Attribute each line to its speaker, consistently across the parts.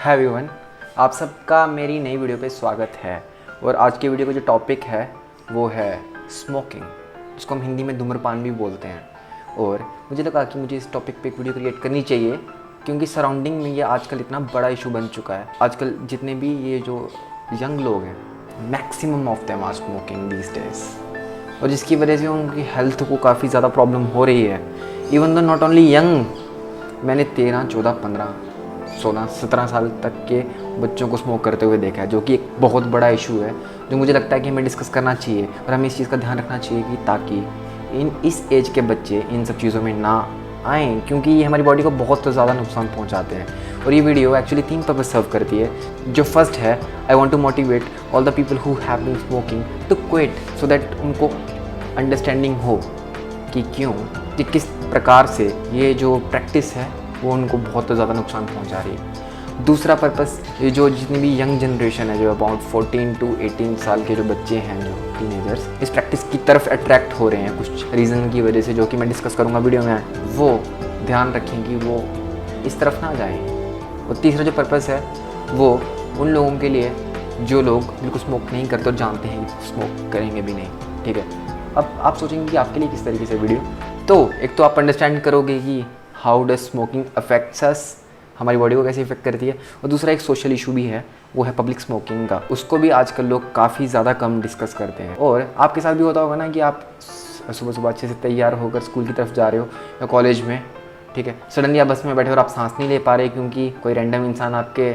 Speaker 1: Hi everyone, आप सबका मेरी नई वीडियो पे स्वागत है। और आज के वीडियो का जो टॉपिक है वो है स्मोकिंग, जिसको हम हिंदी में धूम्रपान भी बोलते हैं। और मुझे लगा कि मुझे इस टॉपिक पे एक वीडियो क्रिएट करनी चाहिए, क्योंकि सराउंडिंग में ये आजकल इतना बड़ा इशू बन चुका है। आजकल जितने भी ये जो यंग लोग हैं, maximum of them are smoking these days, और जिसकी वजह से उनकी हेल्थ को काफ़ी ज़्यादा प्रॉब्लम हो रही है। Even though not only young, मैंने 13, 14, 15, 16, 17 साल तक के बच्चों को स्मोक करते हुए देखा है, जो कि एक बहुत बड़ा इशू है, जो मुझे लगता है कि हमें डिस्कस करना चाहिए और हमें इस चीज़ का ध्यान रखना चाहिए कि ताकि इस एज के बच्चे इन सब चीज़ों में ना आएँ, क्योंकि ये हमारी बॉडी को बहुत ज़्यादा नुकसान पहुंचाते हैं। और ये वीडियो एक्चुअली 3 पर्पज सर्व करती है। जो फर्स्ट है, I want to motivate all the people who have been smoking to quit, so that उनको अंडरस्टैंडिंग हो कि क्यों, कि किस प्रकार से ये जो प्रैक्टिस है वो उनको बहुत ज़्यादा नुकसान पहुंचा रही है। दूसरा पर्पस, ये जो जितनी भी यंग जनरेशन है, जो अबाउट 14 to 18 साल के जो बच्चे हैं, जो टीनेजर्स, इस प्रैक्टिस की तरफ अट्रैक्ट हो रहे हैं कुछ रीज़न की वजह से, जो कि मैं डिस्कस करूँगा वीडियो में, वो ध्यान रखें कि वो इस तरफ ना जाएँ। और तीसरा जो पर्पस है वो उन लोगों के लिए जो लोग बिल्कुल स्मोक नहीं करते और जानते हैं कि स्मोक करेंगे भी नहीं। ठीक है, अब आप सोचेंगे कि आपके लिए किस तरीके से वीडियो, तो एक तो आप अंडरस्टैंड करोगे कि how does smoking affects us, हमारी बॉडी को कैसे इफेक्ट करती है। और दूसरा एक सोशल इशू भी है, वो है पब्लिक स्मोकिंग का। उसको भी आजकल लोग काफ़ी ज़्यादा कम डिस्कस करते हैं। और आपके साथ भी होता होगा ना कि आप सुबह सुबह अच्छे से तैयार होकर स्कूल की तरफ जा रहे हो या कॉलेज में, ठीक है, सडनली आप बस में बैठे और आप सांस नहीं ले पा रहे क्योंकि कोई रैंडम इंसान आपके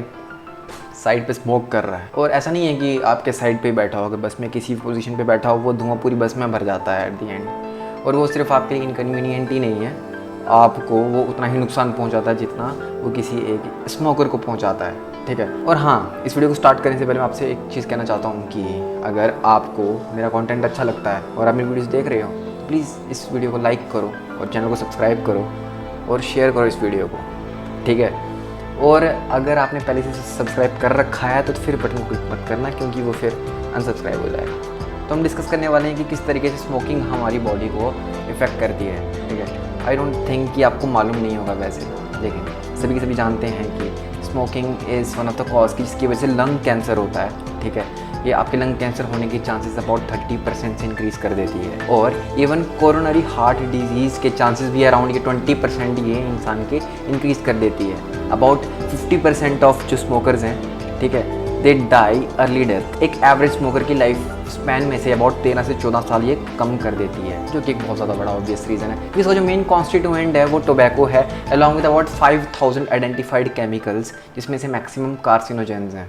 Speaker 1: साइड पे स्मोक कर रहा है। और ऐसा नहीं है कि आपके साइड पे बैठा हो, अगर बस में किसी पोजीशन पे बैठा हो, वो धुआं पूरी बस में भर जाता है एट दी एंड। और वो सिर्फ आपके लिए इनकन्वीनियंट ही नहीं है, आपको वो उतना ही नुकसान पहुंचाता है जितना वो किसी एक स्मोकर को पहुंचाता है। ठीक है, और हाँ, इस वीडियो को स्टार्ट करने से पहले मैं आपसे एक चीज़ कहना चाहता हूँ कि अगर आपको मेरा कंटेंट अच्छा लगता है और आप मेरी वीडियोस देख रहे हो, तो प्लीज़ इस वीडियो को लाइक करो और चैनल को सब्सक्राइब करो और शेयर करो इस वीडियो को। ठीक है, और अगर आपने पहले से सब्सक्राइब कर रखा है तो फिर बटन क्लिक मत करना, क्योंकि वो फिर अनसब्सक्राइब हो जाएगा। तो हम डिस्कस करने वाले हैं कि किस तरीके से स्मोकिंग हमारी बॉडी को इफ़ेक्ट करती है। ठीक है, आई डोंट थिंक कि आपको मालूम नहीं होगा। वैसे देखें, सभी के सभी जानते हैं कि smoking is one of the cause की जिसकी वजह से लंग कैंसर होता है। ठीक है, ये आपके लंग कैंसर होने के चांसेस अबाउट 30% से इंक्रीज़ कर देती है। और इवन कोरोनरी हार्ट डिजीज़ के चांसेस भी अराउंड ये 20% ये इंसान के इंक्रीज़ कर देती है। अबाउट 50% ऑफ जो स्मोकर्स हैं, ठीक है, दे डाई अर्ली डेथ। एक एवरेज स्मोकर की लाइफ स्पैन में से अबाउट 13 से 14 साल ये कम कर देती है, जो कि एक बहुत ज़्यादा बड़ा ऑब्वियस रीज़न है। इसका जो मेन कॉन्स्टिट्यूएंट है वो टोबैको है, along with about 5000 identified chemicals, जिसमें से मैक्सिमम कार्सिनोजेंस हैं।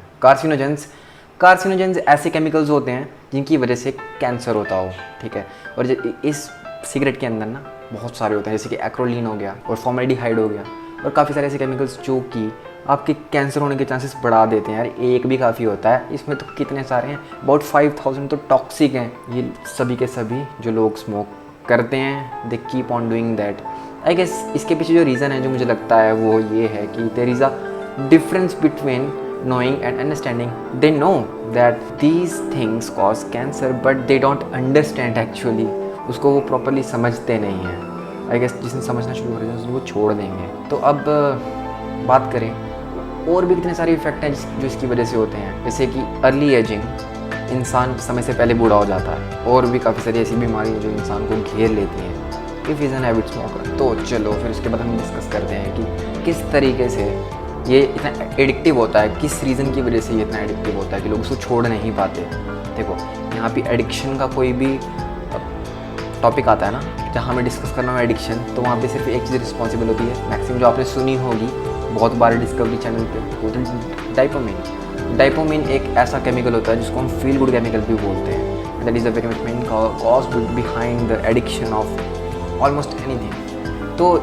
Speaker 1: कार्सिनोजेंस ऐसे केमिकल्स होते हैं जिनकी वजह से कैंसर होता हो। ठीक है, और इस सिगरेट के अंदर ना बहुत सारे होते हैं, जैसे कि एक्रोलीन हो गया और फॉर्मेल्डिहाइड हो गया, और काफ़ी सारे ऐसे केमिकल्स जो कि आपके कैंसर होने के चांसेस बढ़ा देते हैं। यार एक भी काफ़ी होता है, इसमें तो कितने सारे हैं, अबाउट 5000 तो टॉक्सिक हैं। ये सभी के सभी जो लोग स्मोक करते हैं, they keep on doing that. I guess इसके पीछे जो रीज़न है, जो मुझे लगता है, वो ये है कि there is a difference between knowing and understanding. They know that these things cause cancer, but they don't understand actually. उसको वो प्रॉपरली समझते नहीं हैं। आई गेस जिसने समझना शुरू कर दिया वो छोड़ देंगे। तो अब बात करें, और भी कितने सारे इफेक्ट हैं जो इसकी वजह से होते हैं, जैसे कि अर्ली एजिंग, इंसान समय से पहले बूढ़ा हो जाता है, और भी काफ़ी सारी ऐसी बीमारियाँ जो इंसान को घेर लेती हैं if is an habit smoker. तो चलो फिर उसके बाद हम डिस्कस करते हैं कि किस तरीके से ये इतना एडिक्टिव होता है, किस रीज़न की वजह से ये इतना एडिक्टिव होता है कि लोग उसको छोड़ नहीं पाते। देखो, यहाँ पे एडिक्शन का कोई भी टॉपिक आता है ना, जहाँ मैं डिस्कस करना हूँ एडिक्शन, तो वहाँ पे सिर्फ एक चीज़ रिस्पॉन्सिबल होती है, मैक्सिमम जो आपने सुनी होगी बहुत बार डिस्कवरी चैनल पे, वो तो डाइपोमिन। डाइपोमिन एक ऐसा केमिकल होता है जिसको हम फील गुड केमिकल भी बोलते हैं। That is the very much main cause behind the addiction of almost anything. तो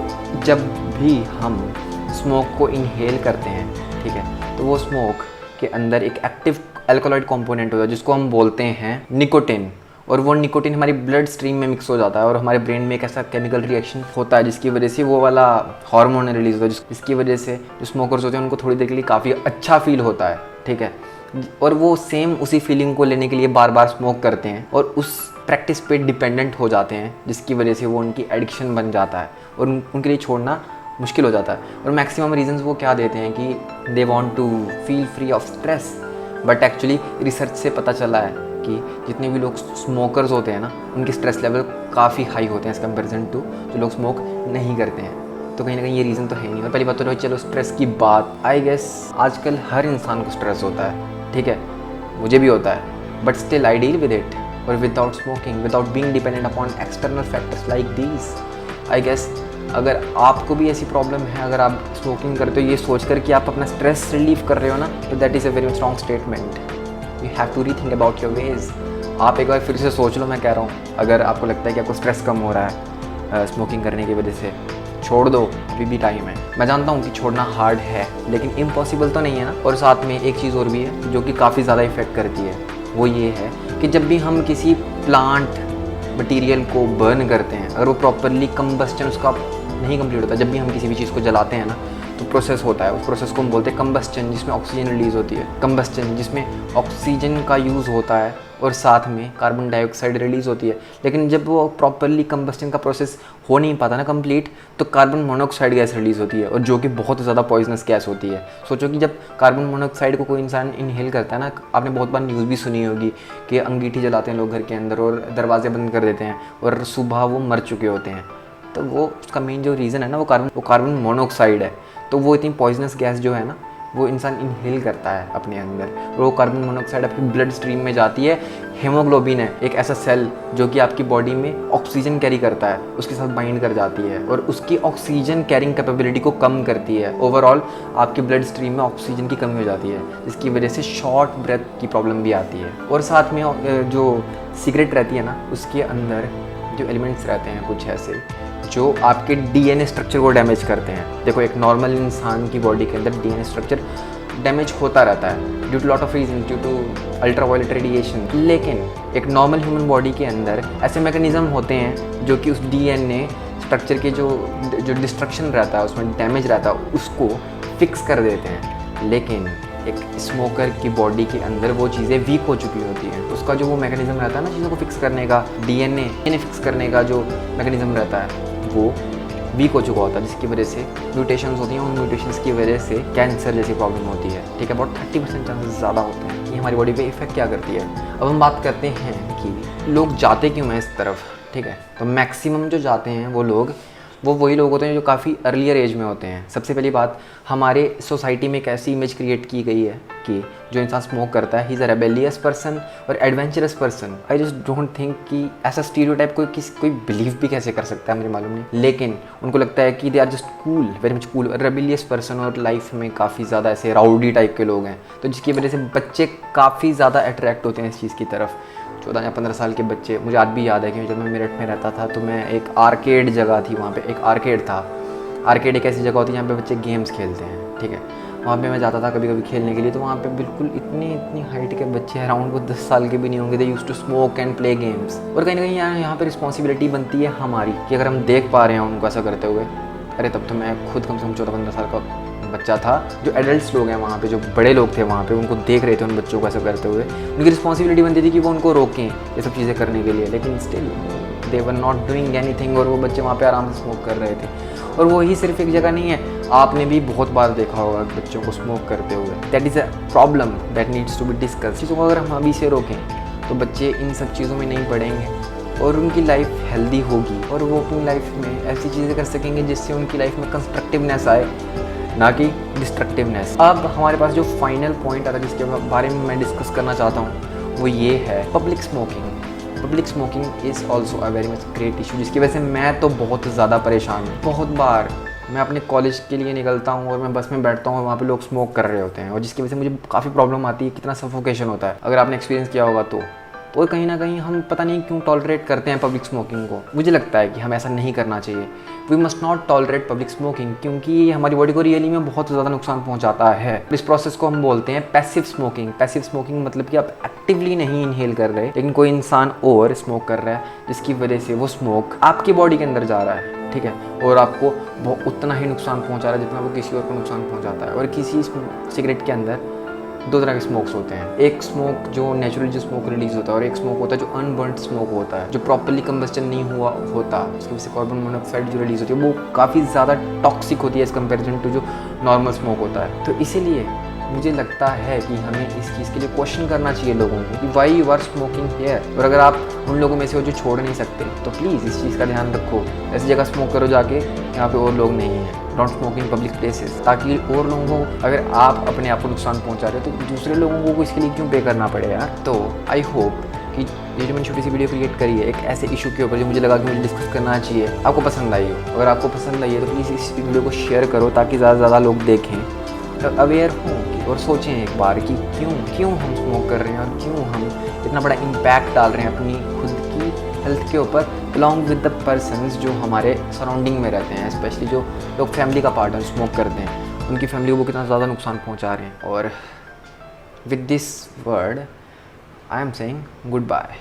Speaker 1: जब भी हम स्मोक को इनहेल करते हैं, ठीक है, तो वो स्मोक के अंदर एक एक्टिव अल्कोलॉइड कंपोनेंट होता है जिसको हम बोलते हैं निकोटिन, और वो निकोटिन हमारी ब्लड स्ट्रीम में मिक्स हो जाता है और हमारे ब्रेन में एक ऐसा केमिकल रिएक्शन होता है जिसकी वजह से वो वाला हार्मोन रिलीज होता है, जिसकी वजह से जो स्मोकर्स होते हैं उनको थोड़ी देर के लिए काफ़ी अच्छा फील होता है। ठीक है, और वो सेम उसी फीलिंग को लेने के लिए बार बार स्मोक करते हैं और उस प्रैक्टिस पे डिपेंडेंट हो जाते हैं, जिसकी वजह से वो उनकी एडिक्शन बन जाता है और उनके लिए छोड़ना मुश्किल हो जाता है। और मैक्सिमम रीजंस वो क्या देते हैं कि they want to feel free of stress, but actually research से पता चला है कि जितने भी लोग स्मोकर्स होते हैं ना, उनके स्ट्रेस लेवल काफ़ी हाई होते हैं एज़ कम्पेरिजन टू जो लोग स्मोक नहीं करते हैं। तो कहीं ना कहीं ये रीज़न तो है नहीं। और पहली बात तो रही चलो स्ट्रेस की बात, आई गेस आजकल हर इंसान को स्ट्रेस होता है, ठीक है, मुझे भी होता है, but still I deal with it. और without smoking, without being dependent upon external factors like these, I guess अगर आपको भी ऐसी प्रॉब्लम है, अगर आप स्मोकिंग करते हो ये सोच कर कि आप अपना स्ट्रेस रिलीव कर रहे हो ना, तो that is a very strong statement. You have to rethink about your ways. आप एक बार फिर से सोच लो, मैं कह रहा हूँ, अगर आपको लगता है कि आपको स्ट्रेस कम हो रहा है स्मोकिंग करने की वजह से, छोड़ दो, अभी भी टाइम है। मैं जानता हूँ कि छोड़ना हार्ड है, लेकिन इम्पॉसिबल तो नहीं है ना। और साथ में एक चीज़ और भी है जो कि काफ़ी ज़्यादा इफेक्ट करती है, वो ये है कि जब भी हम किसी प्लांट मटेरियल को बर्न करते हैं, अगर वो प्रॉपरली कंबस्टन उसका नहीं कंप्लीट होता, जब भी हम किसी भी चीज़ को जलाते हैं ना, तो प्रोसेस होता है, उस प्रोसेस को हम बोलते हैं कंबस्टन, जिसमें ऑक्सीजन रिलीज़ होती है। कंबस्टन जिसमें ऑक्सीजन का यूज़ होता है और साथ में कार्बन डाइऑक्साइड रिलीज़ होती है। लेकिन जब वो प्रॉपरली कंबस्टन का प्रोसेस हो नहीं पाता ना कंप्लीट, तो कार्बन मोनोऑक्साइड गैस रिलीज़ होती है, और जो कि बहुत ज़्यादा पॉइजनस गैस होती है। सोचो कि जब कार्बन मोनोऑक्साइड को कोई इंसान इनहेल करता है ना, आपने बहुत बार न्यूज़ भी सुनी होगी कि अंगीठी जलाते हैं लोग घर के अंदर और दरवाजे बंद कर देते हैं, और सुबह वो मर चुके होते हैं। तो वो उसका मेन जो रीज़न है ना, वो कार्बन मोनोऑक्साइड है। तो वो इतनी पॉइजनस गैस जो है ना, वो इंसान इनहेल करता है अपने अंदर, और वो कार्बन मोनोऑक्साइड आपकी ब्लड स्ट्रीम में जाती है। हेमोग्लोबिन है एक ऐसा सेल जो कि आपकी बॉडी में ऑक्सीजन कैरी करता है, उसके साथ बाइंड कर जाती है और उसकी ऑक्सीजन कैरिंग कैपेबिलिटी को कम करती है। ओवरऑल आपकी ब्लड स्ट्रीम में ऑक्सीजन की कमी हो जाती है, जिसकी वजह से शॉर्ट ब्रेथ की प्रॉब्लम भी आती है। और साथ में जो सिगरेट रहती है ना, उसके अंदर जो एलिमेंट्स रहते हैं कुछ ऐसे जो आपके डीएनए स्ट्रक्चर को डैमेज करते हैं। देखो, एक नॉर्मल इंसान की बॉडी के अंदर डीएनए स्ट्रक्चर डैमेज होता रहता है due to lot of reason, due to ultraviolet radiation. लेकिन एक नॉर्मल ह्यूमन बॉडी के अंदर ऐसे मैकेनिज्म होते हैं जो कि उस डीएनए स्ट्रक्चर के जो डिस्ट्रक्शन रहता है, उसमें डैमेज रहता है, उसको फिक्स कर देते हैं। लेकिन एक स्मोकर की बॉडी के अंदर वो चीज़ें वीक हो चुकी होती हैं। उसका जो वो मैकेनिज्म रहता है ना चीज़ों को फिक्स करने का, डीएनए फिक्स करने का जो मैकेनिज्म रहता है, वो वीक हो चुका होता है, जिसकी वजह से म्यूटेशंस होती हैं। उन म्यूटेशंस की वजह से कैंसर जैसी प्रॉब्लम होती है। ठीक है, अबाउट 30% चांसेस ज़्यादा होते हैं। ये हमारी बॉडी पे इफेक्ट क्या करती है। अब हम बात करते हैं कि लोग जाते क्यों हैं इस तरफ। ठीक है, तो मैक्सिमम जो जाते हैं वो वही लोग होते हैं जो काफ़ी अर्लियर एज में होते हैं। सबसे पहली बात, हमारे सोसाइटी में एक ऐसी इमेज क्रिएट की गई है कि जो इंसान स्मोक करता है, he is a rebellious person और adventurous person. I just don't think कि ऐसा स्टीरियोटाइप कोई बिलीव भी कैसे कर सकता है, मुझे मालूम नहीं। लेकिन उनको लगता है कि they are just cool, very much cool, rebellious person, और लाइफ में काफ़ी ज़्यादा ऐसे राउडी टाइप के लोग हैं। तो जिसकी वजह से बच्चे काफ़ी ज़्यादा अट्रैक्ट होते हैं इस चीज़ की तरफ। 14 या 15 साल के बच्चे, मुझे आज भी याद है कि जब मैं मेरठ में रहता था तो मैं एक आर्केड जगह थी, वहाँ पे एक आर्केड था। आर्केड एक ऐसी जगह होती है जहाँ पे बच्चे गेम्स खेलते हैं। ठीक है, वहाँ पे मैं जाता था कभी कभी खेलने के लिए, तो वहाँ पे बिल्कुल इतनी हाइट के बच्चे अराउंड वो 10 साल के भी नहीं होंगे, they used to smoke and play games. और कहीं ना कहीं यहाँ पे रिस्पॉन्सिबिलिटी बनती है हमारी कि अगर हम देख पा रहे हैं उनको ऐसा करते हुए। अरे तब तो मैं खुद कम से कम 14-15 साल का बच्चा था। जो एडल्ट्स लोग हैं वहाँ पे, जो बड़े लोग थे वहाँ पे, उनको देख रहे थे उन बच्चों को ऐसा करते हुए। उनकी रिस्पॉन्सिबिलिटी बनती थी कि वो उनको रोकें ये सब चीज़ें करने के लिए, लेकिन still they were not doing anything, और वो बच्चे वहाँ पे आराम से स्मोक कर रहे थे। और वही सिर्फ एक जगह नहीं है, आपने भी बहुत बार देखा होगा बच्चों को स्मोक करते हुए। That is a problem that needs to be discuss. चीज़ों को अगर हम अभी से रोकें तो बच्चे इन सब चीज़ों में नहीं पड़ेंगे और उनकी लाइफ हेल्दी होगी, और वो अपनी लाइफ में ऐसी चीज़ें कर सकेंगे जिससे उनकी लाइफ में कंस्ट्रक्टिवनेस आए, ना कि डिस्ट्रक्टिवनेस। अब हमारे पास जो फाइनल पॉइंट आता है जिसके बारे में मैं डिस्कस करना चाहता हूँ, वो ये है public smoking. Public smoking is also a very much great issue, जिसकी वजह से मैं तो बहुत ज़्यादा परेशान हूँ। बहुत बार मैं अपने कॉलेज के लिए निकलता हूँ और मैं बस में बैठता हूँ और वहाँ पे लोग स्मोक कर रहे होते हैं, और जिसकी वजह से मुझे काफ़ी प्रॉब्लम आती है, कितना सफोकेशन होता है, अगर आपने एक्सपीरियंस किया होगा तो। और कहीं ना कहीं हम पता नहीं क्यों टॉलरेट करते हैं पब्लिक स्मोकिंग को। मुझे लगता है कि हम ऐसा नहीं करना चाहिए। We must not tolerate public smoking, क्योंकि ये हमारी बॉडी को रियली में बहुत ज़्यादा नुकसान पहुंचाता है। इस प्रोसेस को हम बोलते हैं पैसिव स्मोकिंग। पैसिव स्मोकिंग मतलब कि आप एक्टिवली नहीं इनहेल कर रहे, लेकिन कोई इंसान और स्मोक कर रहा है, जिसकी वजह से वो स्मोक आपकी बॉडी के अंदर जा रहा है। ठीक है, और आपको वो उतना ही नुकसान पहुँचा रहा है जितना वो किसी और को नुकसान पहुँचाता है। और किसी सिगरेट के अंदर दो तरह के स्मोक्स होते हैं। एक स्मोक जो नेचुरली जो स्मोक रिलीज होता है और एक स्मोक होता है जो अनबर्न्ड स्मोक होता है, जो प्रॉपर्ली कंबस्टन नहीं हुआ होता, उसकी वजह से कार्बन मोनोऑक्साइड जो रिलीज होती है वो काफ़ी ज़्यादा टॉक्सिक होती है एज़ कम्पेरिजन टू जो नॉर्मल स्मोक होता है। तो इसीलिए मुझे लगता है कि हमें इस चीज़ के लिए क्वेश्चन करना चाहिए लोगों को कि why you are smoking here. और अगर आप उन लोगों में से हो जो छोड़ नहीं सकते तो प्लीज़ इस चीज़ का ध्यान रखो। ऐसी जगह स्मोक करो जाके यहाँ पे और लोग नहीं हैं। Don't smoke in public places, ताकि और लोगों को, अगर आप अपने आप को नुकसान पहुँचा रहे हो तो दूसरे लोगों को इसके लिए क्यों पे करना पड़े यार। तो आई होप कि ये जो मैंने छोटी सी वीडियो क्रिएट करी है एक ऐसे इशू के ऊपर जो मुझे लगा कि मुझे डिस्कस करना चाहिए, आपको पसंद आई हो। अगर आपको पसंद आई है तो प्लीज़ इस वीडियो को शेयर करो ताकि ज़्यादा से ज़्यादा लोग देखें, अवेयर हों और सोचें एक बार कि क्यों हम स्मोक कर रहे हैं और क्यों हम इतना बड़ा इम्पैक्ट डाल रहे हैं अपनी खुद की हेल्थ के ऊपर, अलॉन्ग विद द पर्सन्स जो हमारे सराउंडिंग में रहते हैं, स्पेशली जो लोग फैमिली का पार्ट है स्मोक करते हैं, उनकी फैमिली को वो कितना ज़्यादा नुकसान पहुंचा रहे हैं। और with this word I am saying good bye.